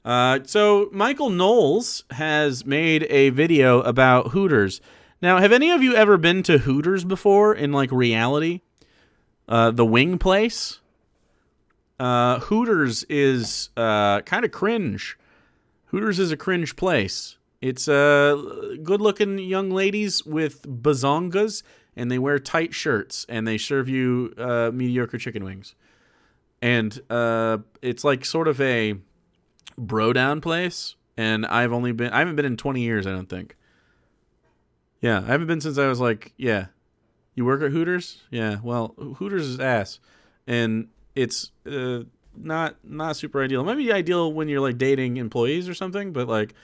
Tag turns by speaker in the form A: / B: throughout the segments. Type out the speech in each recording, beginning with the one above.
A: So Michael Knowles has made a video about Hooters. Now, have any of you ever been to Hooters before in like reality? The wing place? Hooters is kind of cringe. Hooters is a cringe place. It's good-looking young ladies with bazongas, and they wear tight shirts, and they serve you mediocre chicken wings. And it's like sort of a bro down place, and I haven't been in 20 years, I don't think. Yeah, I haven't been since I was like, yeah. You work at Hooters? Yeah, well, Hooters is ass. And it's not super ideal. It might be ideal when you're like dating employees or something, but like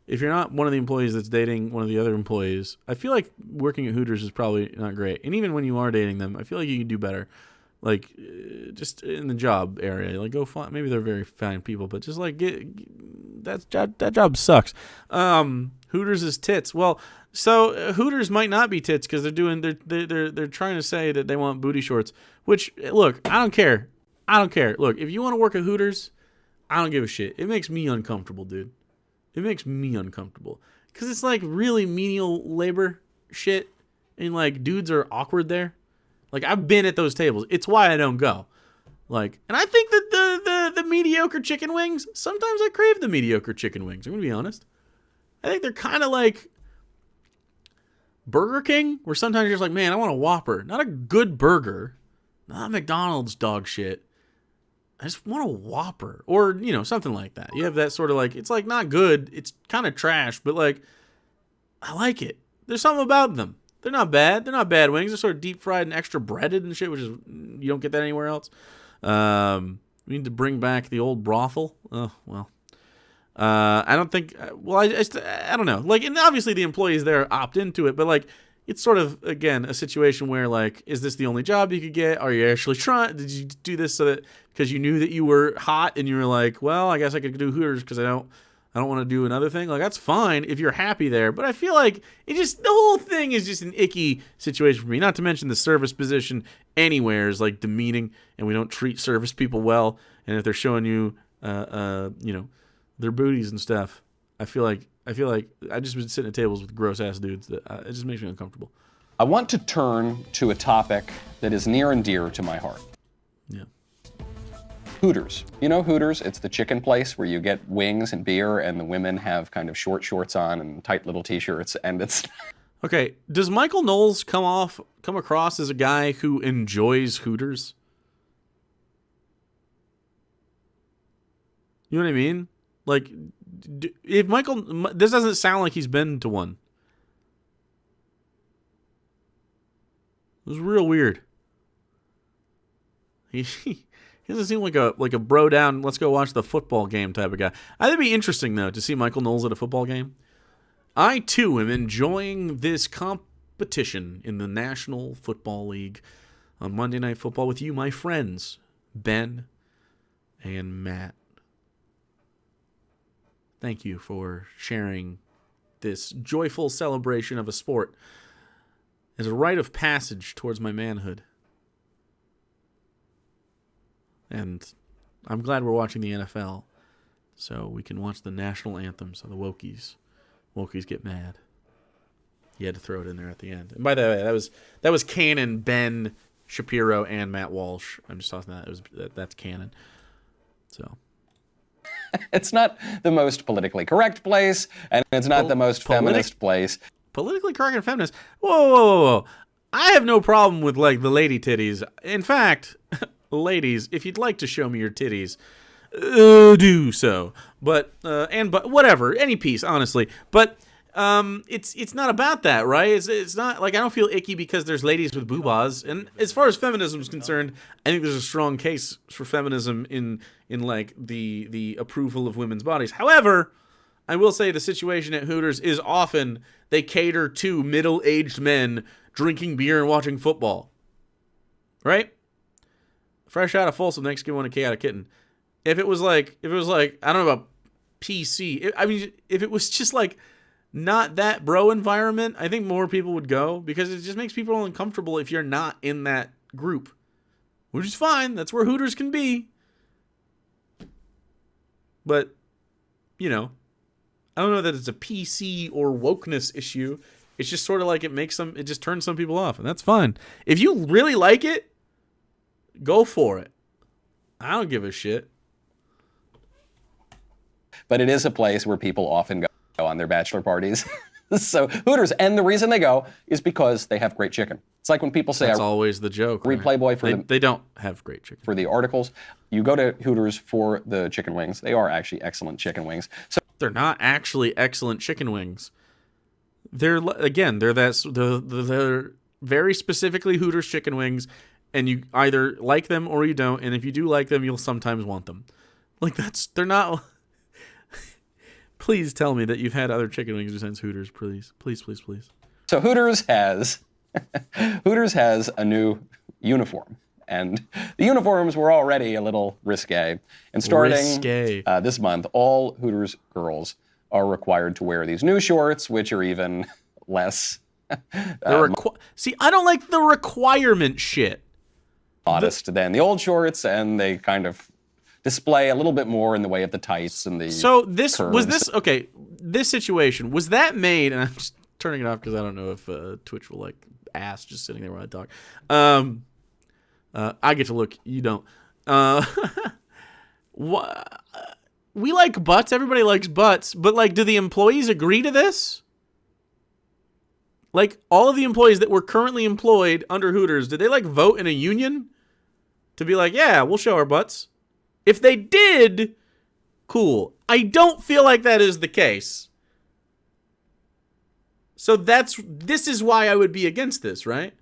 A: if you're not one of the employees that's dating one of the other employees, I feel like working at Hooters is probably not great. And even when you are dating them, I feel like you can do better. Like just in the job area, like go find, maybe they're very fine people, but just like that job sucks. Hooters is tits. Well, so Hooters might not be tits because they're trying to say that they want booty shorts. Which look, I don't care. Look, if you want to work at Hooters, I don't give a shit. It makes me uncomfortable, dude. It makes me uncomfortable because it's like really menial labor shit, and like dudes are awkward there. Like I've been at those tables. It's why I don't go. Like, and I think that the mediocre chicken wings. Sometimes I crave the mediocre chicken wings. I'm gonna be honest. I think they're kind of like Burger King, where sometimes you're just like, man, I want a Whopper, not a good burger, not McDonald's dog shit. I just want a Whopper, or something like that. You have that sort of like, it's like not good, it's kind of trash, but like I like it. There's something about them. They're not bad. They're not bad wings. They're sort of deep fried and extra breaded and shit, which is you don't get that anywhere else. We need to bring back the old brothel. Oh well. I don't think. Well, I don't know. Like, and obviously the employees there opt into it, but like, it's sort of again a situation where like, is this the only job you could get? Are you actually trying? Did you do this so that because you knew that you were hot and you were like, well, I guess I could do Hooters because I don't want to do another thing. Like, that's fine if you're happy there, but I feel like the whole thing is just an icky situation for me. Not to mention the service position anywhere is like demeaning, and we don't treat service people well. And if they're showing you, their booties and stuff, I feel like I just been sitting at tables with gross ass dudes that it just makes me uncomfortable.
B: I want to turn to a topic that is near and dear to my heart.
A: Yeah.
B: Hooters. You know Hooters? It's the chicken place where you get wings and beer, and the women have kind of short shorts on and tight little t-shirts, and it's...
A: Okay, does Michael Knowles come across as a guy who enjoys Hooters? You know what I mean? Like, if this doesn't sound like he's been to one. It was real weird. He doesn't seem like a bro down, let's go watch the football game type of guy. I think it'd be interesting, though, to see Michael Knowles at a football game. I, too, am enjoying this competition in the National Football League on Monday Night Football with you, my friends, Ben and Matt. Thank you for sharing this joyful celebration of a sport as a rite of passage towards my manhood. And I'm glad we're watching the NFL so we can watch the national anthems of the Wokies. Wokies get mad. You had to throw it in there at the end. And by the way, that was canon Ben Shapiro and Matt Walsh. I'm just talking that's canon. So
B: it's not the most politically correct place, and it's not the most feminist place.
A: Politically correct and feminist? Whoa. I have no problem with like the lady titties. In fact, ladies, if you'd like to show me your titties, do so. But whatever, any piece, honestly. But it's not about that, right? It's not like I don't feel icky because there's ladies with boobas. And as far as feminism is concerned, I think there's a strong case for feminism in like the approval of women's bodies. However, I will say the situation at Hooters is often they cater to middle-aged men drinking beer and watching football. Right? Fresh out of Folsom, thanks for one a chaotic kitten. If it was like I don't know about PC. If it was just like not that bro environment, I think more people would go because it just makes people uncomfortable if you're not in that group, which is fine. That's where Hooters can be. But you know, I don't know that it's a PC or wokeness issue. It's just sort of like it just turns some people off, and that's fine. If you really like it, go for it. I don't give a shit.
B: But it is a place where people often go on their bachelor parties. So Hooters, and the reason they go is because they have great chicken. It's like when people say,
A: that's always the joke.
B: Read Playboy for
A: they don't have great chicken.
B: For the articles. You go to Hooters for the chicken wings. They are actually excellent chicken wings. So
A: they're not actually excellent chicken wings. They're very specifically Hooters chicken wings, and you either like them or you don't. And if you do like them, you'll sometimes want them. Like they're not. Please tell me that you've had other chicken wings besides Hooters, please. Please, please, please.
B: So Hooters has a new uniform. And the uniforms were already a little risque. And starting this month, all Hooters girls are required to wear these new shorts, which are even less...
A: See, I don't like the requirement shit.
B: Modest than the old shorts, and they kind of display a little bit more in the way of the tights and the
A: this situation, was that made, and I'm just turning it off because I don't know if Twitch will like ass just sitting there while I talk. I get to look, you don't. We like butts, everybody likes butts, but like, do the employees agree to this? Like, all of the employees that were currently employed under Hooters, did they like vote in a union to be like, yeah, we'll show our butts? If they did, cool. I don't feel like that is the case. So this is why I would be against this, right?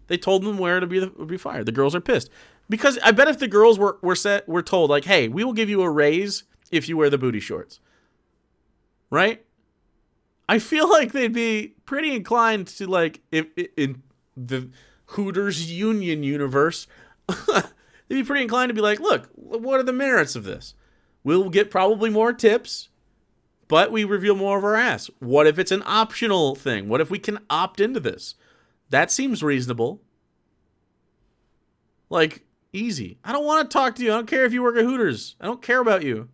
A: They told them where to be fired. The girls are pissed. Because I bet if the girls were told, like, hey, we will give you a raise if you wear the booty shorts. Right? I feel like they'd be pretty inclined to, like, if in the Hooters union universe, they'd be pretty inclined to be like, look, what are the merits of this? We'll get probably more tips, but we reveal more of our ass. What if it's an optional thing? What if we can opt into this? That seems reasonable. Like, easy. I don't want to talk to you. I don't care if you work at Hooters. I don't care about you.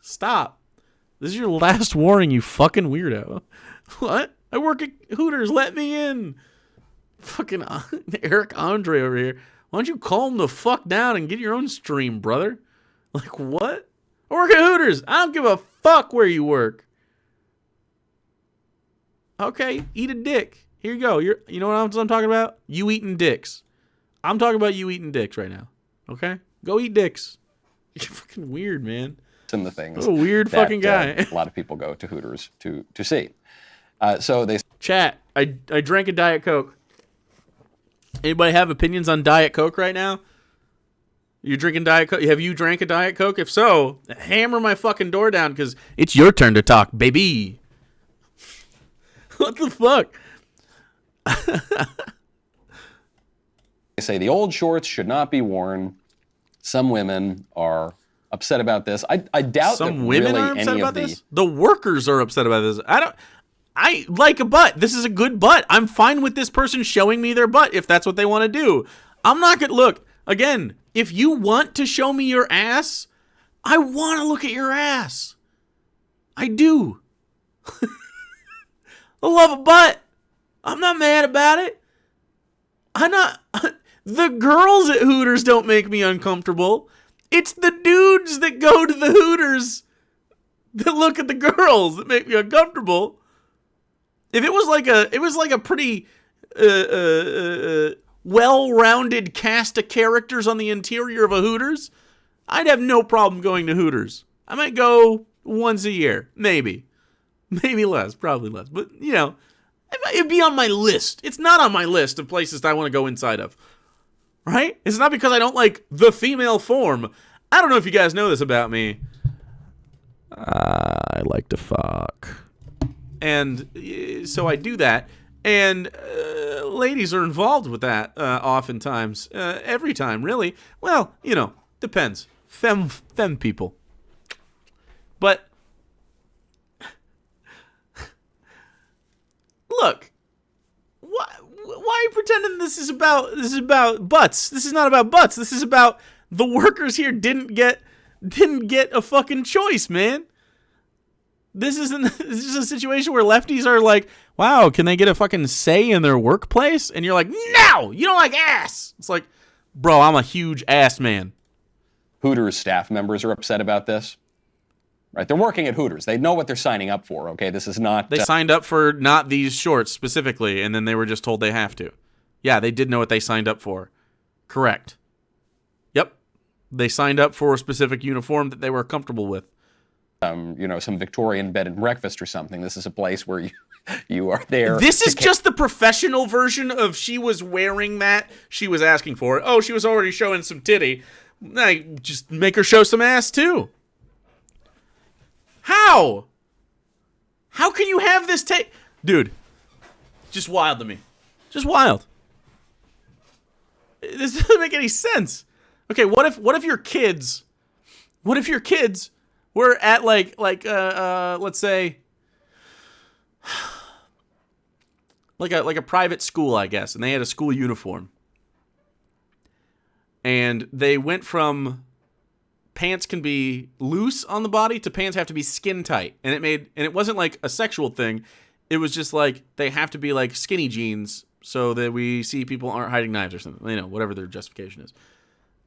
A: Stop. This is your last warning, you fucking weirdo. What? I work at Hooters. Let me in. Fucking Eric Andre over here. Why don't you calm the fuck down and get your own stream, brother? Like, what? I work at Hooters. I don't give a fuck where you work. Okay, eat a dick. Here you go. You know what I'm talking about? You eating dicks. I'm talking about you eating dicks right now. Okay? Go eat dicks. You're fucking weird, man.
B: And the things.
A: What a weird fucking guy.
B: A lot of people go to Hooters to see. So they...
A: Chat, I drank a Diet Coke. Anybody have opinions on Diet Coke right now? You drinking Diet Coke? Have you drank a Diet Coke? If so, hammer my fucking door down because it's your turn to talk, baby. What the fuck?
B: They say the old shorts should not be worn. Some women are upset about this. I doubt
A: some
B: that
A: women
B: really
A: are upset
B: any
A: about
B: of
A: this. The workers are upset about this. I like a butt. This is a good butt. I'm fine with this person showing me their butt if that's what they want to do. I'm not gonna look again. If you want to show me your ass, I want to look at your ass. I do. I love a butt. I'm not mad about it. The girls at Hooters don't make me uncomfortable. It's the dudes that go to the Hooters that look at the girls that make me uncomfortable. If it was like a pretty well-rounded cast of characters on the interior of a Hooters, I'd have no problem going to Hooters. I might go once a year, maybe less, probably less. But you know, it'd be on my list. It's not on my list of places that I want to go inside of. Right? It's not because I don't like the female form. I don't know if you guys know this about me. I like to fuck. And so I do that. And ladies are involved with that oftentimes. Every time, really. Well, you know, depends. Femme people. But look. Why are you pretending this is about butts? This is not about butts. This is about the workers here didn't get a fucking choice, man. This is a situation where lefties are like, wow, can they get a fucking say in their workplace? And you're like, no, you don't like ass. It's like, bro, I'm a huge ass man.
B: Hooters staff members are upset about this. Right? They're working at Hooters. They know what they're signing up for, okay? This is not...
A: They signed up for not these shorts specifically, and then they were just told they have to. Yeah, they did know what they signed up for. Correct. Yep. They signed up for a specific uniform that they were comfortable with.
B: Some Victorian bed and breakfast or something. This is a place where you are there.
A: This is just the professional version of she was wearing that. She was asking for it. Oh, she was already showing some titty. Just make her show some ass too. How? How can you have this take? Dude, just wild to me. Just wild. This doesn't make any sense. Okay, what if your kids were at let's say like a private school, I guess, and they had a school uniform. And they went from pants can be loose on the body to pants have to be skin tight. And it wasn't like a sexual thing. It was just like they have to be like skinny jeans so that we see people aren't hiding knives or something. Whatever their justification is.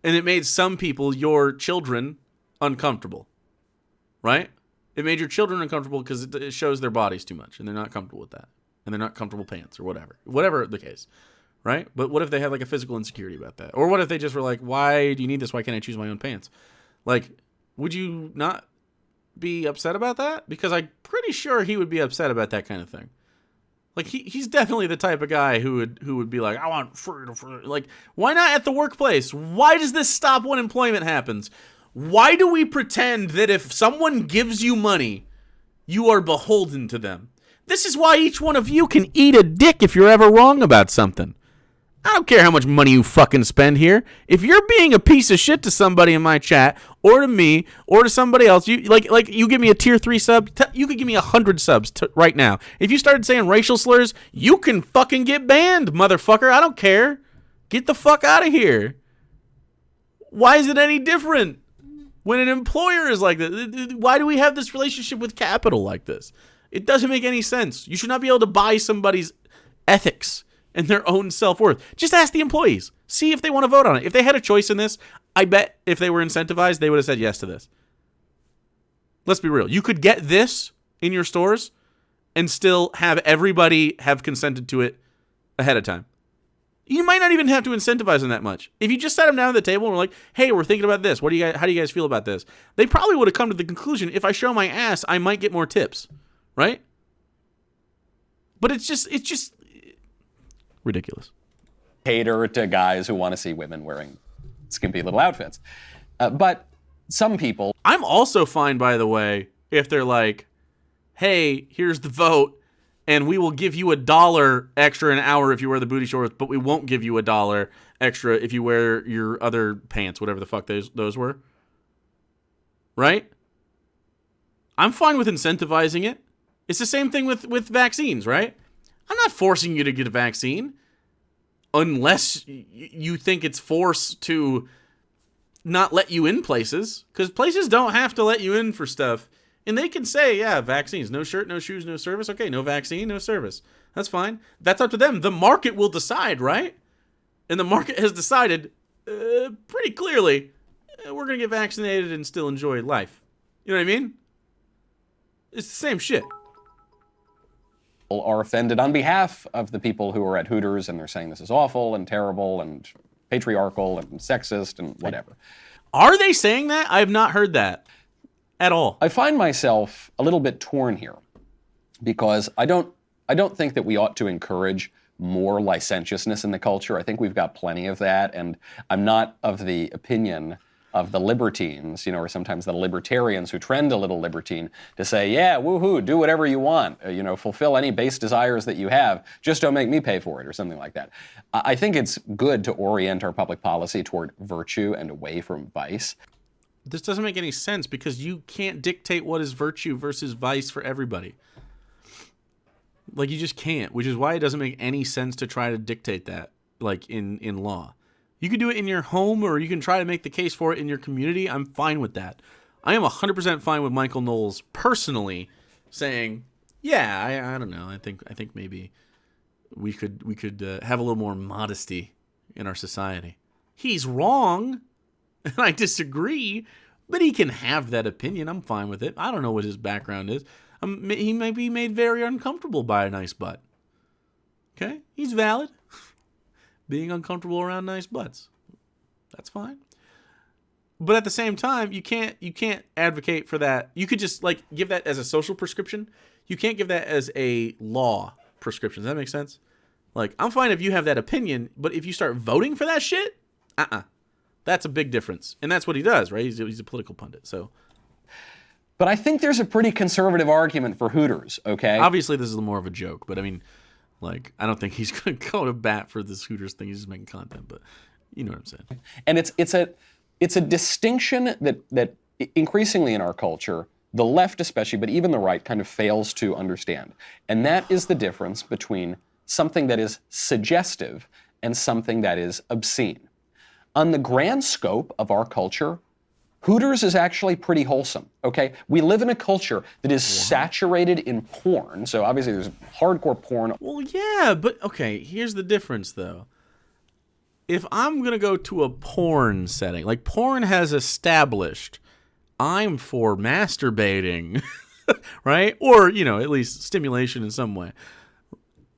A: And it made some people, your children, uncomfortable. Right? It made your children uncomfortable because it shows their bodies too much and they're not comfortable with that. And they're not comfortable pants or whatever. Whatever the case. Right? But what if they had like a physical insecurity about that? Or what if they just were like, why do you need this? Why can't I choose my own pants? Like, would you not be upset about that? Because I'm pretty sure he would be upset about that kind of thing. Like, he's definitely the type of guy who would be like, I want freedom. Like, why not at the workplace? Why does this stop when employment happens? Why do we pretend that if someone gives you money, you are beholden to them? This is why each one of you can eat a dick if you're ever wrong about something. I don't care how much money you fucking spend here. If you're being a piece of shit to somebody in my chat, or to me, or to somebody else, you give me a tier 3 sub, you could give me 100 subs right now. If you started saying racial slurs, you can fucking get banned, motherfucker. I don't care. Get the fuck out of here. Why is it any different when an employer is like this? Why do we have this relationship with capital like this? It doesn't make any sense. You should not be able to buy somebody's ethics and their own self-worth. Just ask the employees. See if they want to vote on it. If they had a choice in this, I bet if they were incentivized, they would have said yes to this. Let's be real. You could get this in your stores and still have everybody have consented to it ahead of time. You might not even have to incentivize them that much. If you just sat them down at the table and were like, hey, we're thinking about this. How do you guys feel about this? They probably would have come to the conclusion, if I show my ass, I might get more tips. Right? But it's just ridiculous.
B: Cater to guys who want to see women wearing skimpy little outfits. But some people...
A: I'm also fine, by the way, if they're like, hey, here's the vote, and we will give you $1 extra an hour if you wear the booty shorts, but we won't give you $1 extra if you wear your other pants, whatever the fuck those were. Right? I'm fine with incentivizing it. It's the same thing with vaccines, right? I'm not forcing you to get a vaccine unless you think it's forced to not let you in places, because places don't have to let you in for stuff. And they can say, yeah, vaccines, no shirt, no shoes, no service. Okay, no vaccine, no service. That's fine. That's up to them. The market will decide, right? And the market has decided pretty clearly we're going to get vaccinated and still enjoy life. You know what I mean? It's the same shit.
B: Are offended on behalf of the people who are at Hooters, and they're saying this is awful and terrible and patriarchal and sexist and whatever.
A: Are they saying that? I have not heard that at all.
B: I find myself a little bit torn here because I don't think that we ought to encourage more licentiousness in the culture. I think we've got plenty of that, and I'm not of the opinion of the libertines, or sometimes the libertarians who trend a little libertine to say, yeah, woohoo, do whatever you want, fulfill any base desires that you have, just don't make me pay for it or something like that. I think it's good to orient our public policy toward virtue and away from vice.
A: This doesn't make any sense because you can't dictate what is virtue versus vice for everybody. Like, you just can't, which is why it doesn't make any sense to try to dictate that, like, in law. You can do it in your home, or you can try to make the case for it in your community. I'm fine with that. I am 100% fine with Michael Knowles personally saying, yeah, I don't know. I think maybe we could have a little more modesty in our society. He's wrong, and I disagree, but he can have that opinion. I'm fine with it. I don't know what his background is. He may be made very uncomfortable by a nice butt. Okay? He's valid. Being uncomfortable around nice butts. That's fine. But at the same time, you can't advocate for that. You could just like give that as a social prescription. You can't give that as a law prescription. Does that make sense? Like, I'm fine if you have that opinion, but if you start voting for that shit, that's a big difference. And that's what he does, right? He's a political pundit, so.
B: But I think there's a pretty conservative argument for Hooters, okay?
A: Obviously, this is more of a joke, but I mean, like, I don't think he's going to go to bat for this Hooters thing. He's just making content, but you know what I'm saying.
B: And it's a distinction that increasingly in our culture, the left especially, but even the right kind of fails to understand. And that is the difference between something that is suggestive and something that is obscene. On the grand scope of our culture, Hooters is actually pretty wholesome, okay? We live in a culture that is saturated in porn, so obviously there's hardcore porn.
A: Well, yeah, but okay, here's the difference, though. If I'm going to go to a porn setting, like porn has established I'm for masturbating, right? Or, you know, at least stimulation in some way.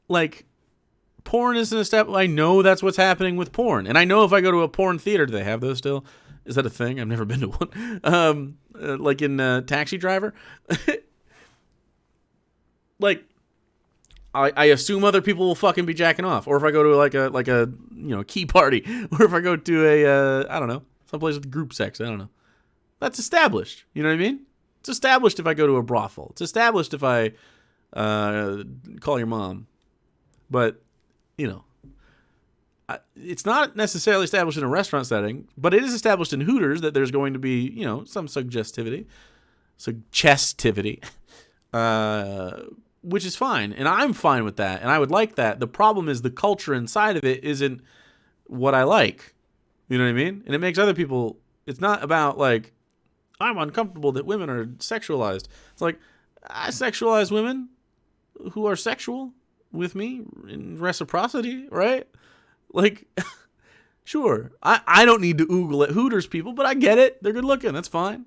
A: Like, porn isn't established. I know that's what's happening with porn. And I know if I go to a porn theater, do they have those still? Is that a thing? I've never been to one. Like in Taxi Driver. Like, I assume other people will fucking be jacking off. Or if I go to like a key party. Or if I go to a, I don't know, someplace with group sex. I don't know. That's established. You know what I mean? It's established if I go to a brothel. It's established if I call your mom. But, you know. It's not necessarily established in a restaurant setting, but it is established in Hooters that there's going to be, you know, some suggestivity, which is fine. And I'm fine with that. And I would like that. The problem is the culture inside of it isn't what I like. You know what I mean? And it makes other people, it's not about like, I'm uncomfortable that women are sexualized. It's like, I sexualize women who are sexual with me in reciprocity, right? Like, sure, I don't need to oogle at Hooters people, but I get it. They're good looking. That's fine.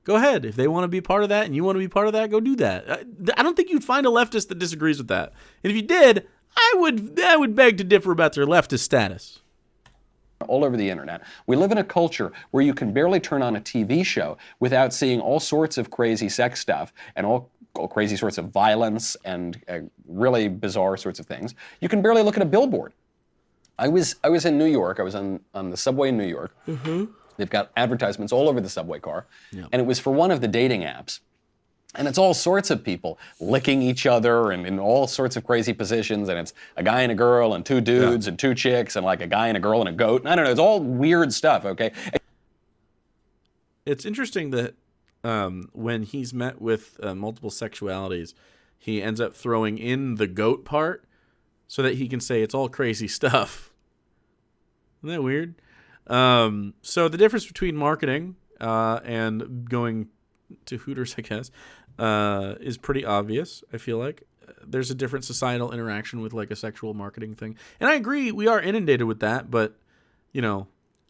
A: Go ahead. If they want to be part of that and you want to be part of that, go do that. I don't think you'd find a leftist that disagrees with that. And if you did, I would beg to differ about their leftist status.
B: All over the internet. We live in a culture where you can barely turn on a TV show without seeing all sorts of crazy sex stuff and all crazy sorts of violence and really bizarre sorts of things. You can barely look at a billboard. I was in New York. I was on the subway in New York. Mm-hmm. They've got advertisements all over the subway car. Yep. And it was for one of the dating apps. And it's all sorts of people licking each other and in all sorts of crazy positions. And it's a guy and a girl and two dudes and two chicks and like a guy and a girl and a goat. And I don't know. It's all weird stuff, okay?
A: It's interesting that when he's met with multiple sexualities, he ends up throwing in the goat part so that he can say it's all crazy stuff. Isn't that weird? So the difference between marketing and going to Hooters, I guess, is pretty obvious, I feel like. There's a different societal interaction with like a sexual marketing thing. And I agree, we are inundated with that, but, you know,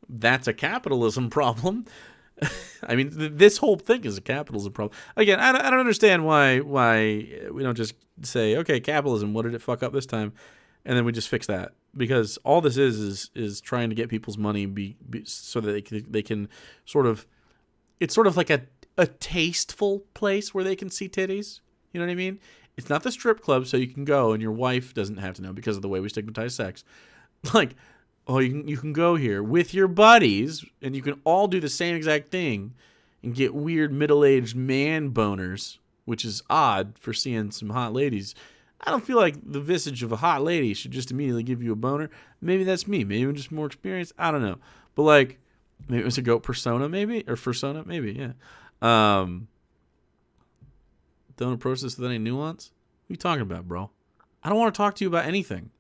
A: that's a capitalism problem. I mean, this whole thing is a capitalism problem. Again, I don't understand why we don't just say, okay, capitalism, what did it fuck up this time? And then we just fix that. Because all this is trying to get people's money so that they can sort of, it's sort of like a tasteful place where they can see titties. You know what I mean? It's not the strip club, so you can go and your wife doesn't have to know because of the way we stigmatize sex. Like, oh, you can go here with your buddies and you can all do the same exact thing and get weird middle-aged man boners, which is odd for seeing some hot ladies. I don't feel like the visage of a hot lady should just immediately give you a boner. Maybe that's me. Maybe I'm just more experienced. I don't know. But like, maybe it was a goat persona, maybe? Or fursona, maybe, yeah. Don't approach this with any nuance? What are you talking about, bro? I don't want to talk to you about anything.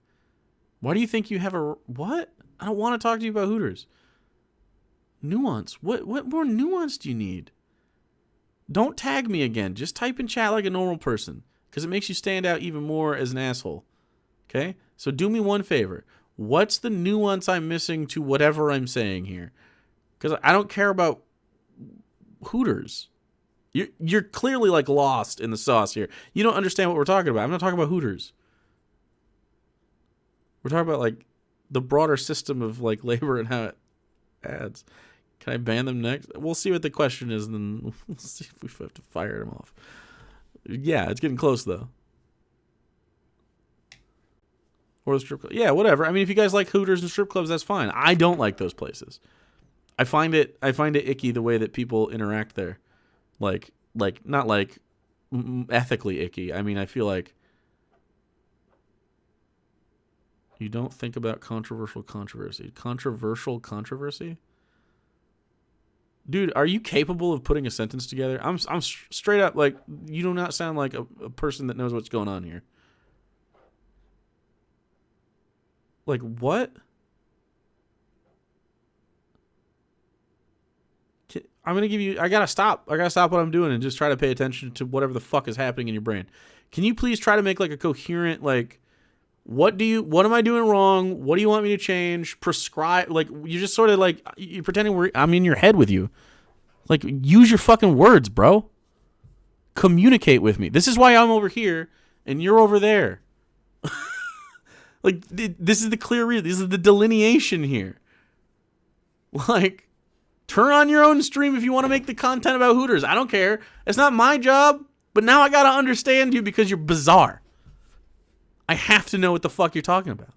A: Why do you think you have what? I don't want to talk to you about Hooters. Nuance. What more nuance do you need? Don't tag me again. Just type in chat like a normal person, because it makes you stand out even more as an asshole. Okay? So do me one favor. What's the nuance I'm missing to whatever I'm saying here? Because I don't care about Hooters. You're clearly like lost in the sauce here. You don't understand what we're talking about. I'm not talking about Hooters. We're talking about like the broader system of like labor and how it adds. Can I ban them next? We'll see what the question is, and then we'll see if we have to fire them off. Yeah, it's getting close though. Or the strip club. Yeah, whatever. I mean, if you guys like Hooters and strip clubs, that's fine. I don't like those places. I find it icky the way that people interact there. Like not like ethically icky. I mean, I feel like you don't think about controversial controversy. Controversial controversy? Dude, are you capable of putting a sentence together? I'm straight up like, you do not sound like a person that knows what's going on here. Like, what? I'm going to give you... I got to stop what I'm doing and just try to pay attention to whatever the fuck is happening in your brain. Can you please try to make, like, a coherent, like... What am I doing wrong? What do you want me to change? Prescribe... Like, you're just sort of, like... You're pretending I'm in your head with you. Like, use your fucking words, bro. Communicate with me. This is why I'm over here and you're over there. Like, this is the clear reason. This is the delineation here. Like, turn on your own stream if you want to make the content about Hooters. I don't care. It's not my job, but now I got to understand you because you're bizarre. I have to know what the fuck you're talking about.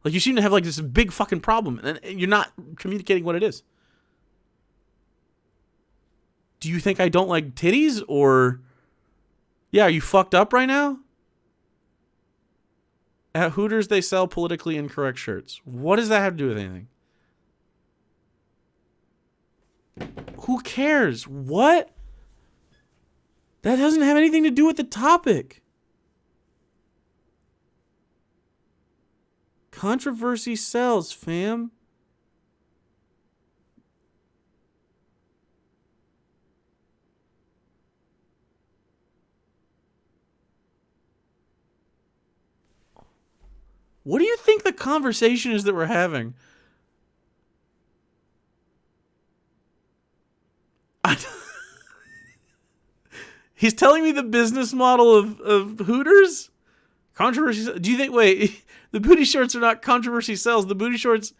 A: Like, you seem to have, like, this big fucking problem, and you're not communicating what it is. Do you think I don't like titties, or... Yeah, are you fucked up right now? At Hooters, they sell politically incorrect shirts. What does that have to do with anything? Who cares? What? That doesn't have anything to do with the topic. Controversy sells, fam. What do you think the conversation is that we're having? He's telling me the business model of Hooters? Controversy. Do you think, wait, the booty shorts are not controversy sells. The booty shorts.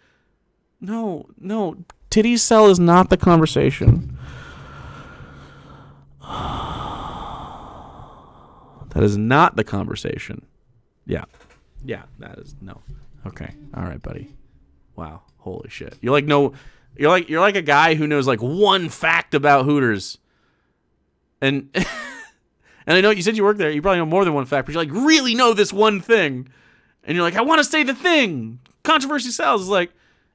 A: No. Titties sell is not the conversation. That is not the conversation. Yeah, that is no. Okay. All right, buddy. Wow. Holy shit. You're like a guy who knows like one fact about Hooters. And and I know you said you work there. You probably know more than one fact, but you like really know this one thing. And you're like, I want to say the thing. Controversy sells. It's like,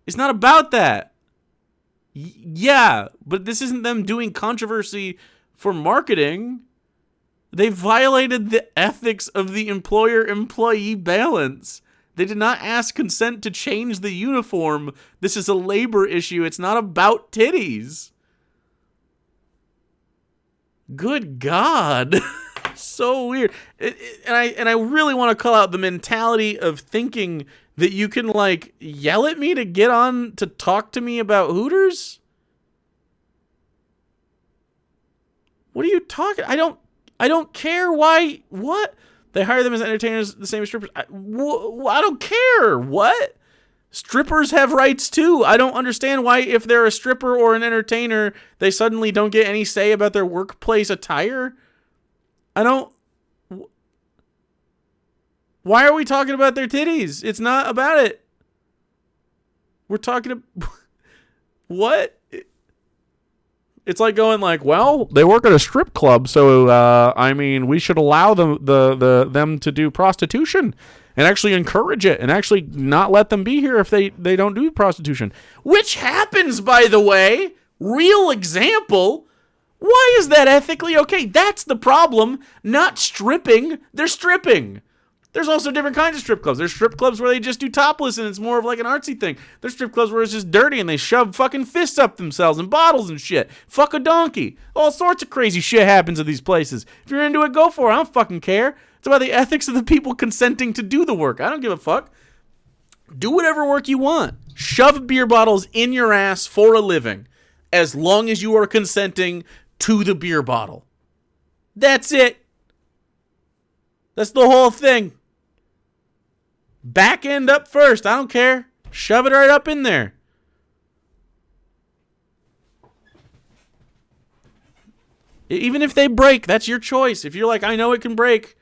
A: it's not about that. Yeah, but this isn't them doing controversy for marketing. They violated the ethics of the employer-employee balance. They did not ask consent to change the uniform. This is a labor issue. It's not about titties. Good God. So weird. And I really want to call out the mentality of thinking that you can like yell at me to get on to talk to me about Hooters. What are you talking? I don't care why. What? They hire them as entertainers the same as strippers. I don't care. What? Strippers have rights too. I don't understand why if they're a stripper or an entertainer, they suddenly don't get any say about their workplace attire. Why are we talking about their titties? It's not about it. We're talking what? It's like going like, well, they work at a strip club, so I mean, we should allow them to do prostitution and actually encourage it and actually not let them be here if they don't do prostitution. Which happens, by the way. Real example. Why is that ethically okay? That's the problem. Not stripping. They're stripping. There's also different kinds of strip clubs. There's strip clubs where they just do topless and it's more of like an artsy thing. There's strip clubs where it's just dirty and they shove fucking fists up themselves and bottles and shit. Fuck a donkey. All sorts of crazy shit happens at these places. If you're into it, go for it. I don't fucking care. It's about the ethics of the people consenting to do the work. I don't give a fuck. Do whatever work you want. Shove beer bottles in your ass for a living as long as you are consenting to the beer bottle. That's it. That's the whole thing. Back end up first. I don't care. Shove it right up in there. Even if they break, that's your choice. If you're like, I know it can break,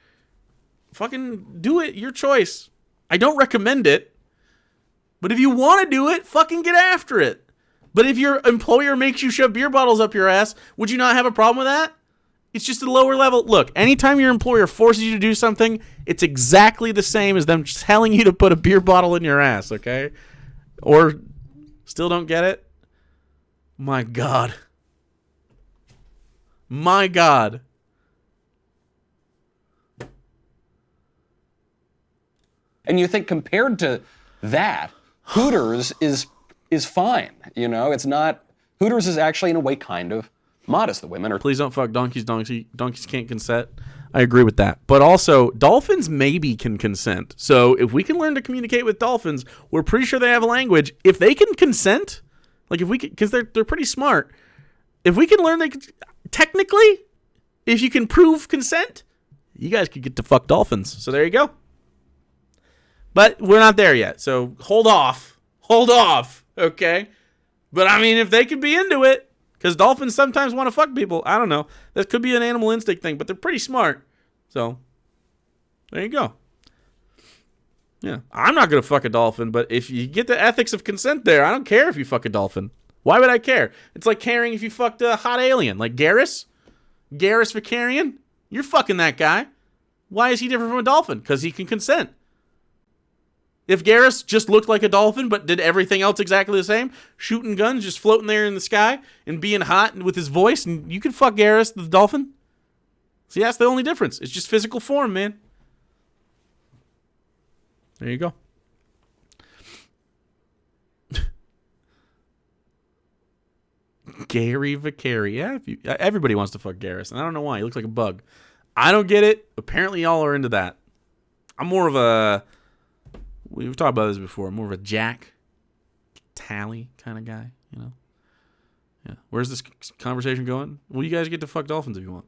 A: fucking do it. Your choice. I don't recommend it. But if you want to do it, fucking get after it. But if your employer makes you shove beer bottles up your ass, would you not have a problem with that? It's just a lower level. Look, anytime your employer forces you to do something, it's exactly the same as them telling you to put a beer bottle in your ass, okay? Or still don't get it? My God. My God.
B: And you think compared to that, Hooters is fine. You know, it's not. Hooters is actually in a way kind of modest. The women are.
A: Please don't fuck donkeys. Donkeys can't consent. I agree with that. But also, dolphins maybe can consent. So if we can learn to communicate with dolphins, we're pretty sure they have a language. If they can consent, like if we can, because they're pretty smart. If we can learn, technically, if you can prove consent, you guys could get to fuck dolphins. So there you go. But we're not there yet. So hold off. Hold off. Okay. But I mean, if they could be into it. Because dolphins sometimes want to fuck people. I don't know. That could be an animal instinct thing, but they're pretty smart. So, there you go. Yeah. I'm not going to fuck a dolphin, but if you get the ethics of consent there, I don't care if you fuck a dolphin. Why would I care? It's like caring if you fucked a hot alien. Like Garrus? Garrus Vicarian? You're fucking that guy. Why is he different from a dolphin? Because he can consent. If Garrus just looked like a dolphin but did everything else exactly the same, shooting guns, just floating there in the sky and being hot with his voice, and you could fuck Garrus the dolphin. See, that's the only difference. It's just physical form, man. There you go. Gary Vicari. Yeah, everybody wants to fuck Garrus, and I don't know why. He looks like a bug. I don't get it. Apparently, y'all are into that. I'm more of a... We've talked about this before. I'm more of a Jack Tally kind of guy, you know? Yeah. Where's this conversation going? Well, you guys get to fuck dolphins if you want.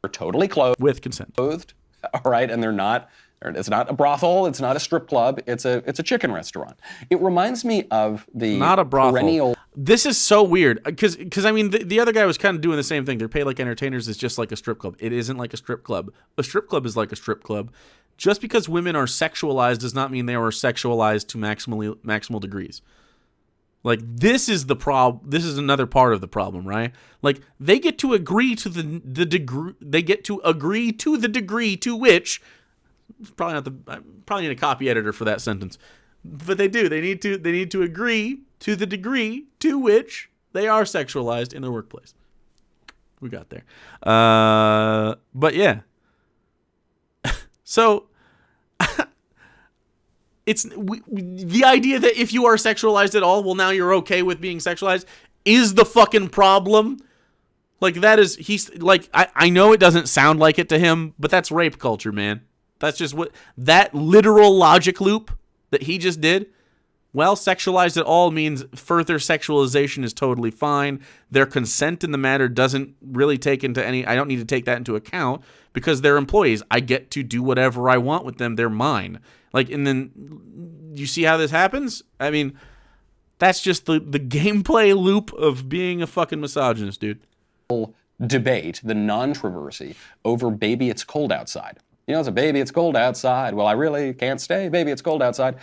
B: They're totally clothed.
A: With consent.
B: Clothed, all right? And they're not... It's not a brothel. It's not a strip club. It's a chicken restaurant. It reminds me of the
A: not a brothel.
B: Perennial...
A: This is so weird because I mean the other guy was kind of doing the same thing. They're paid like entertainers. It's just like a strip club. It isn't like a strip club. A strip club is like a strip club. Just because women are sexualized does not mean they are sexualized to maximal degrees. Like this is the problem. This is another part of the problem, right? Like they get to agree to the degree. They get to agree to the degree to which. Probably not I probably need a copy editor for that sentence, but they do. They need to agree to the degree to which they are sexualized in their workplace. We got there, but yeah. So it's the idea that if you are sexualized at all, well, now you're okay with being sexualized is the fucking problem. Like that is he's like I know it doesn't sound like it to him, but that's rape culture, man. That's just what that literal logic loop that he just did. Well, sexualized at all means further sexualization is totally fine. Their consent in the matter doesn't really take into any. I don't need to take that into account because they're employees. I get to do whatever I want with them. They're mine. Like, and then you see how this happens? I mean, that's just the gameplay loop of being a fucking misogynist, dude.
B: Debate, the non-controversy over baby, it's cold outside. You know, it's a baby, it's cold outside. Well, I really can't stay. Baby, it's cold outside.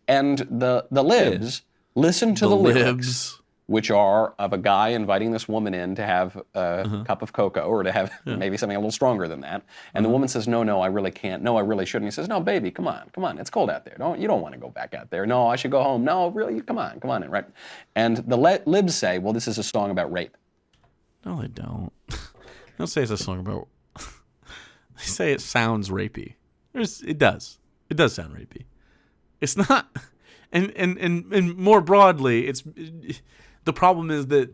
B: And the libs listen to the lyrics, which are of a guy inviting this woman in to have a cup of cocoa or to have maybe something a little stronger than that. And the woman says, no, I really can't. No, I really shouldn't. He says, no, baby, come on. It's cold out there. You don't want to go back out there. No, I should go home. No, really, come on in, right? And the libs say, well, this is a song about rape.
A: No, they don't. They don't say it's a song about... They say it sounds rapey. It does sound rapey. It's not, and more broadly, the problem is that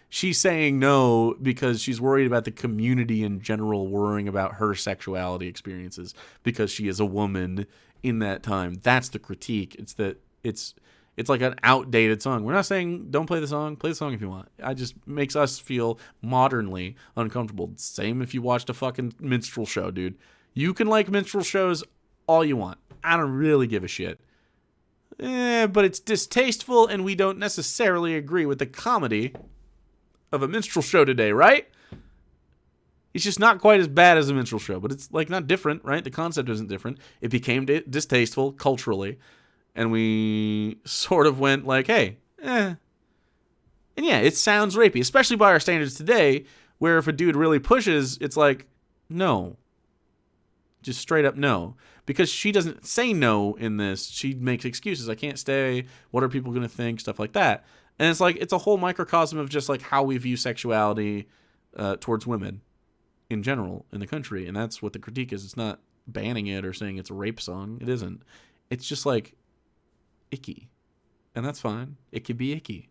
A: she's saying no because she's worried about the community in general worrying about her sexuality experiences because she is a woman in that time. That's the critique. It's that it's like an outdated song. We're not saying don't play the song. Play the song if you want. It just makes us feel modernly uncomfortable. Same if you watched a fucking minstrel show, dude. You can like minstrel shows all you want. I don't really give a shit. But it's distasteful, and we don't necessarily agree with the comedy of a minstrel show today, right? It's just not quite as bad as a minstrel show, but it's like not different, right? The concept isn't different. It became distasteful culturally, and we sort of went like, hey, And yeah, it sounds rapey, especially by our standards today, where if a dude really pushes, it's like, no. Just straight up no. Because she doesn't say no in this. She makes excuses. I can't stay. What are people going to think? Stuff like that. And it's like, it's a whole microcosm of just like how we view sexuality towards women in general in the country. And that's what the critique is. It's not banning it or saying it's a rape song. It isn't. It's just like icky. And that's fine. It can be icky.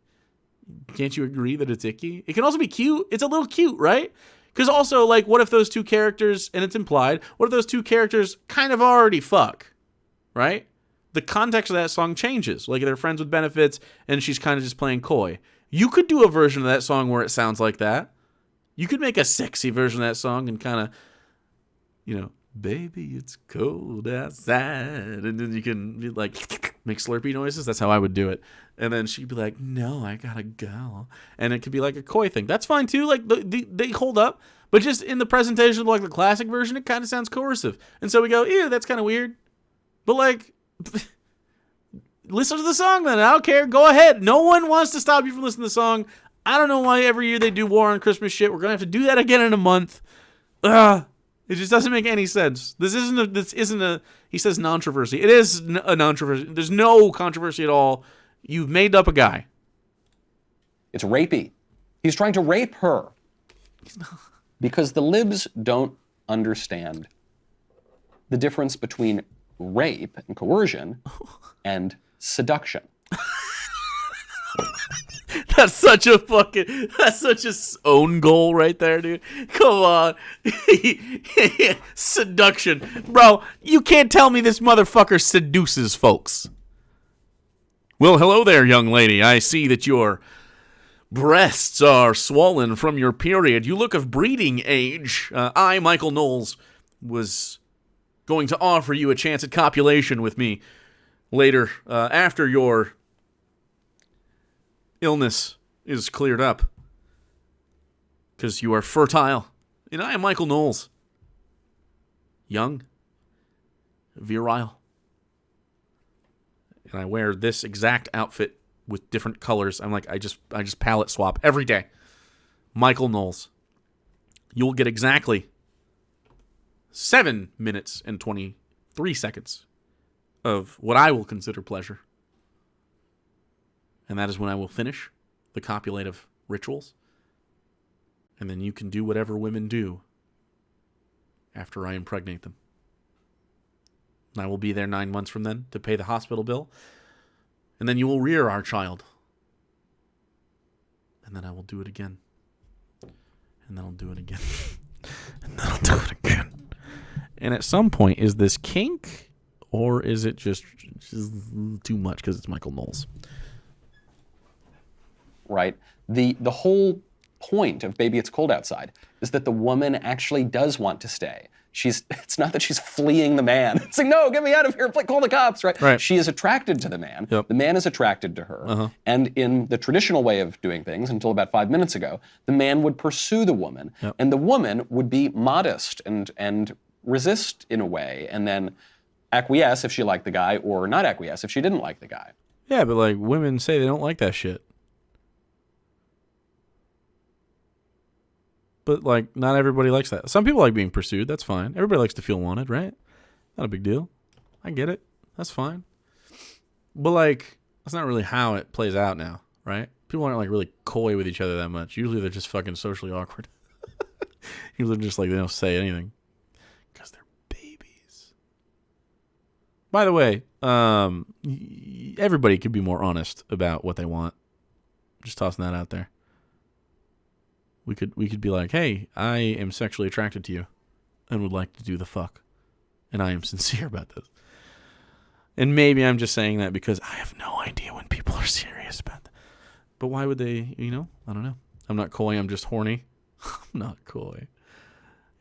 A: Can't you agree that it's icky? It can also be cute. It's a little cute, right? Because also, like, what if those two characters, and it's implied, what if those two characters kind of already fuck, right? The context of that song changes. Like, they're friends with benefits, and she's kind of just playing coy. You could do a version of that song where it sounds like that. You could make a sexy version of that song and kind of, you know, baby, it's cold outside. And then you can be like, make Slurpee noises. That's how I would do it. And then she'd be like, no, I gotta go. And it could be like a coy thing. That's fine too. Like they hold up. But just in the presentation of like the classic version, it kind of sounds coercive. And so we go, ew, that's kind of weird. But like, listen to the song then. I don't care. Go ahead. No one wants to stop you from listening to the song. I don't know why every year they do War on Christmas shit. We're gonna have to do that again in a month. It just doesn't make any sense. This isn't a. He says non-controversy. It is a non-controversy. There's no controversy at all. You've made up a guy.
B: It's rapey. He's trying to rape her. Because the libs don't understand the difference between rape and coercion and seduction.
A: That's such a own goal right there, dude. Come on. Seduction. Bro, you can't tell me this motherfucker seduces folks. Well, hello there, young lady. I see that your breasts are swollen from your period. You look of breeding age. I, Michael Knowles, was going to offer you a chance at copulation with me later after your illness is cleared up. Because you are fertile. And I am Michael Knowles. Young. Virile. And I wear this exact outfit with different colors. I'm like, I just palette swap every day. Michael Knowles. You'll get exactly 7 minutes and 23 seconds of what I will consider pleasure. And that is when I will finish the copulative rituals. And then you can do whatever women do after I impregnate them. And I will be there 9 months from then to pay the hospital bill. And then you will rear our child. And then I will do it again. And then I'll do it again. And then I'll do it again. And at some point, is this kink? Or is it just too much because it's Michael Knowles?
B: Right? The whole point of Baby It's Cold Outside is that the woman actually does want to stay. It's not that she's fleeing the man. It's like, no, get me out of here. Call the cops, right? She is attracted to the man.
A: Yep.
B: The man is attracted to her. And in the traditional way of doing things, until about 5 minutes ago, the man would pursue the woman.
A: Yep.
B: And the woman would be modest and resist in a way, and then acquiesce if she liked the guy, or not acquiesce if she didn't like the guy.
A: Yeah, but like women say they don't like that shit. But, like, not everybody likes that. Some people like being pursued. That's fine. Everybody likes to feel wanted, right? Not a big deal. I get it. That's fine. But, like, that's not really how it plays out now, right? People aren't, like, really coy with each other that much. Usually they're just fucking socially awkward. Usually just, like, they don't say anything. Because they're babies. By the way, everybody could be more honest about what they want. Just tossing that out there. We could be like, hey, I am sexually attracted to you and would like to do the fuck. And I am sincere about this. And maybe I'm just saying that because I have no idea when people are serious about that. But why would they, I don't know. I'm not coy, I'm just horny. I'm not coy.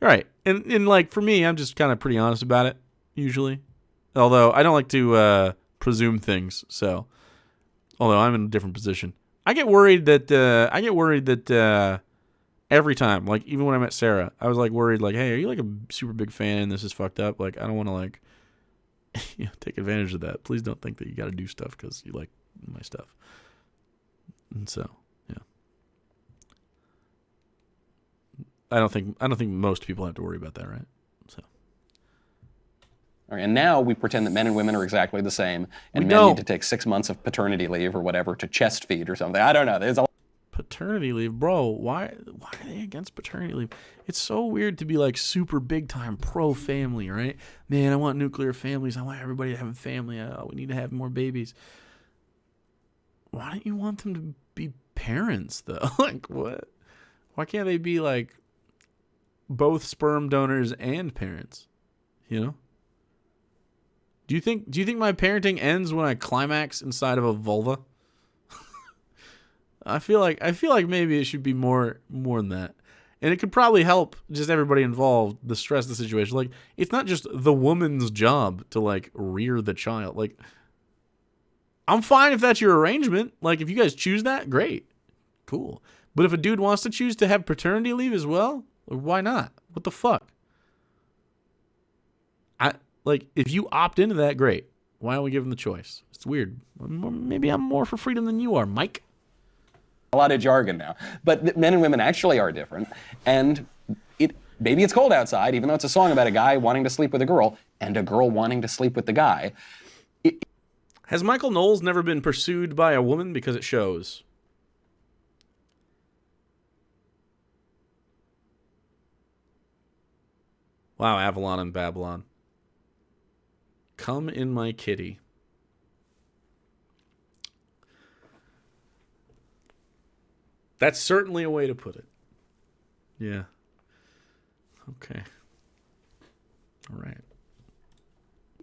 A: Right. And like for me, I'm just kind of pretty honest about it, usually. Although I don't like to presume things, so although I'm in a different position. I get worried that every time, like even when I met Sarah, I was like worried, like, hey, are you like a super big fan and this is fucked up? Like, I don't want to like take advantage of that. Please don't think that you got to do stuff because you like my stuff. And so, yeah. I don't think most people have to worry about that, right? So.
B: All right, and now we pretend that men and women are exactly the same, and men need to take 6 months of paternity leave or whatever to chest feed or something. I don't know. There's a
A: paternity leave, bro. Why are they against paternity leave? It's so weird to be like super big time pro family, right? Man, I want nuclear families. I want everybody to have a family. We need to have more babies. Why don't you want them to be parents though? Like what? Why can't they be like both sperm donors and parents? Do you think my parenting ends when I climax inside of a vulva? I feel like maybe it should be more than that. And it could probably help just everybody involved, the stress of the situation. Like, it's not just the woman's job to like rear the child. Like, I'm fine if that's your arrangement. Like, if you guys choose that, great. Cool. But if a dude wants to choose to have paternity leave as well, why not? What the fuck? If you opt into that, great. Why don't we give him the choice? It's weird. Maybe I'm more for freedom than you are, Mike.
B: A lot of jargon now. But men and women actually are different. And maybe it's cold outside, even though it's a song about a guy wanting to sleep with a girl and a girl wanting to sleep with the guy.
A: Has Michael Knowles never been pursued by a woman? Because it shows. Wow, Avalon and Babylon. Come in my kitty. That's certainly a way to put it. Yeah. Okay. All right.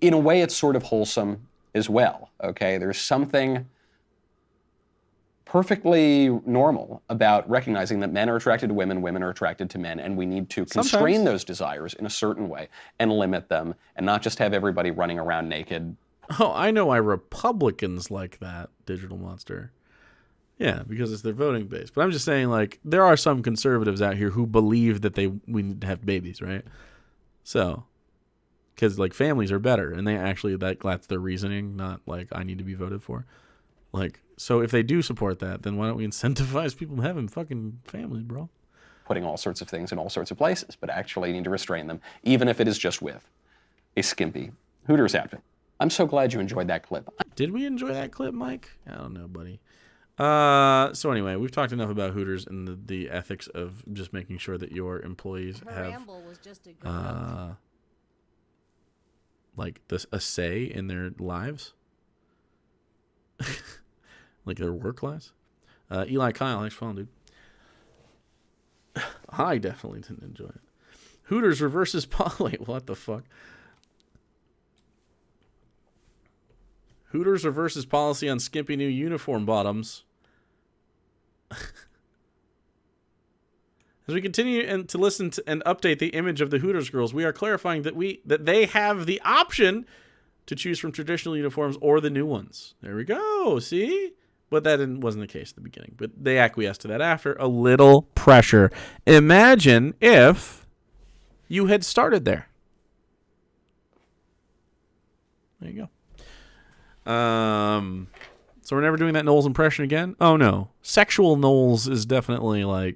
B: In a way, it's sort of wholesome as well, okay? There's something perfectly normal about recognizing that men are attracted to women, women are attracted to men, and we need to constrain those desires in a certain way and limit them and not just have everybody running around naked.
A: Oh, I know why Republicans like that, Digital Monster. Yeah, because it's their voting base. But I'm just saying, like, there are some conservatives out here who believe that we need to have babies, right? So, because, like, families are better, and they actually, that's their reasoning, not, like, I need to be voted for. Like, so if they do support that, then why don't we incentivize people having fucking families, bro?
B: Putting all sorts of things in all sorts of places, but actually need to restrain them, even if it is just with a skimpy Hooters outfit. I'm so glad you enjoyed that clip.
A: Did we enjoy that clip, Mike? I don't know, buddy. So anyway, we've talked enough about Hooters and the ethics of just making sure that your employees have like a say in their lives. Like their work lives. Eli Kyle, thanks for following, dude. I definitely didn't enjoy it. Hooters reverses wait, what the fuck? Hooters reverses policy on skimpy new uniform bottoms. As we continue to listen to and update the image of the Hooters girls, we are clarifying that they have the option to choose from traditional uniforms or the new ones. There we go. See? But that wasn't the case at the beginning. But they acquiesced to that after. A little pressure. Imagine if you had started there. There you go. So we're never doing that Knowles impression again? Oh, no. Sexual Knowles is definitely a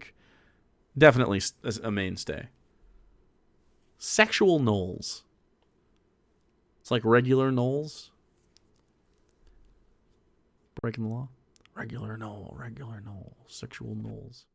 A: mainstay. Sexual Knowles. It's like regular Knowles. Breaking the law. Regular Knowles. Sexual Knowles.